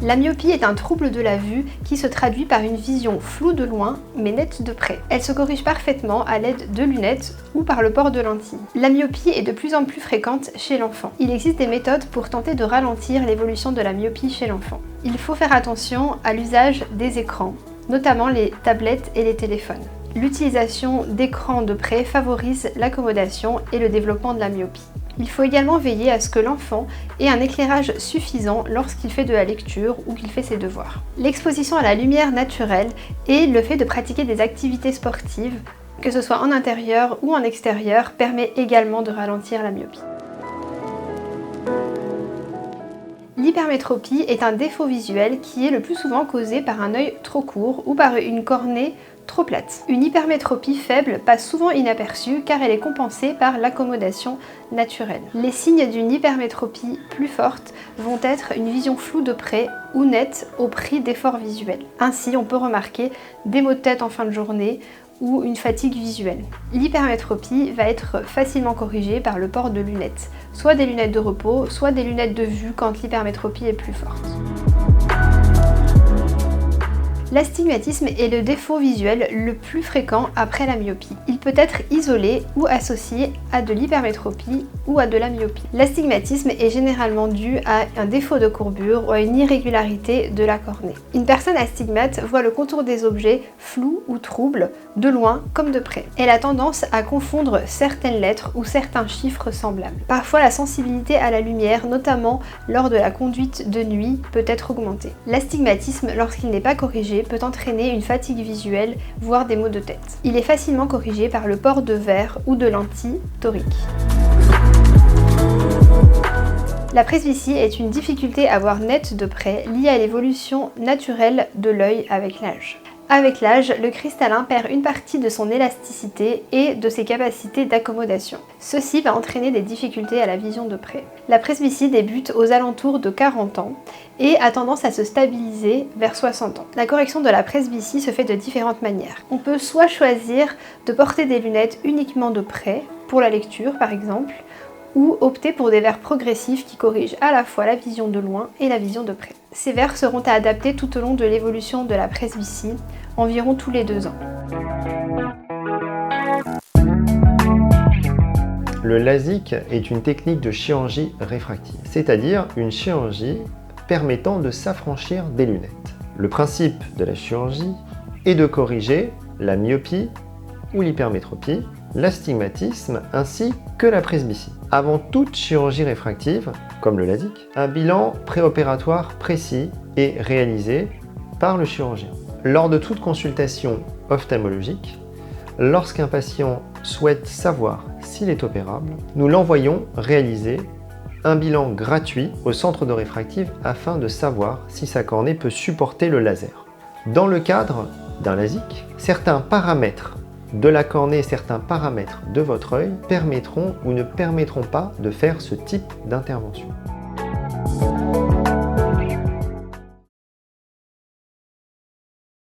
La myopie est un trouble de la vue qui se traduit par une vision floue de loin mais nette de près. Elle se corrige parfaitement à l'aide de lunettes ou par le port de lentilles. La myopie est de plus en plus fréquente chez l'enfant. Il existe des méthodes pour tenter de ralentir l'évolution de la myopie chez l'enfant. Il faut faire attention à l'usage des écrans, notamment les tablettes et les téléphones. L'utilisation d'écrans de près favorise l'accommodation et le développement de la myopie. Il faut également veiller à ce que l'enfant ait un éclairage suffisant lorsqu'il fait de la lecture ou qu'il fait ses devoirs. L'exposition à la lumière naturelle et le fait de pratiquer des activités sportives, que ce soit en intérieur ou en extérieur, permet également de ralentir la myopie. L'hypermétropie est un défaut visuel qui est le plus souvent causé par un œil trop court ou par une cornée trop plate. Une hypermétropie faible passe souvent inaperçue car elle est compensée par l'accommodation naturelle. Les signes d'une hypermétropie plus forte vont être une vision floue de près ou nette au prix d'efforts visuels. Ainsi, on peut remarquer des maux de tête en fin de journée ou une fatigue visuelle. L'hypermétropie va être facilement corrigée par le port de lunettes, soit des lunettes de repos, soit des lunettes de vue quand l'hypermétropie est plus forte. L'astigmatisme est le défaut visuel le plus fréquent après la myopie. Il peut être isolé ou associé à de l'hypermétropie ou à de la myopie. L'astigmatisme est généralement dû à un défaut de courbure ou à une irrégularité de la cornée. Une personne astigmate voit le contour des objets flous ou troubles, de loin comme de près. Elle a tendance à confondre certaines lettres ou certains chiffres semblables. Parfois, la sensibilité à la lumière, notamment lors de la conduite de nuit, peut être augmentée. L'astigmatisme, lorsqu'il n'est pas corrigé, peut entraîner une fatigue visuelle, voire des maux de tête. Il est facilement corrigé par le port de verres ou de lentilles toriques. La presbytie est une difficulté à voir net de près liée à l'évolution naturelle de l'œil avec l'âge. Avec l'âge, le cristallin perd une partie de son élasticité et de ses capacités d'accommodation. Ceci va entraîner des difficultés à la vision de près. La presbytie débute aux alentours de 40 ans et a tendance à se stabiliser vers 60 ans. La correction de la presbytie se fait de différentes manières. On peut soit choisir de porter des lunettes uniquement de près, pour la lecture par exemple, ou opter pour des verres progressifs qui corrigent à la fois la vision de loin et la vision de près. Ces verres seront à adapter tout au long de l'évolution de la presbytie, environ tous les 2 ans. Le LASIK est une technique de chirurgie réfractive, c'est-à-dire une chirurgie permettant de s'affranchir des lunettes. Le principe de la chirurgie est de corriger la myopie ou l'hypermétropie, l'astigmatisme ainsi que la presbytie. Avant toute chirurgie réfractive, comme le LASIK, un bilan préopératoire précis est réalisé par le chirurgien. Lors de toute consultation ophtalmologique, lorsqu'un patient souhaite savoir s'il est opérable, nous l'envoyons réaliser un bilan gratuit au centre de réfractive afin de savoir si sa cornée peut supporter le laser. Dans le cadre d'un LASIK, certains paramètres de la cornée, certains paramètres de votre œil permettront ou ne permettront pas de faire ce type d'intervention.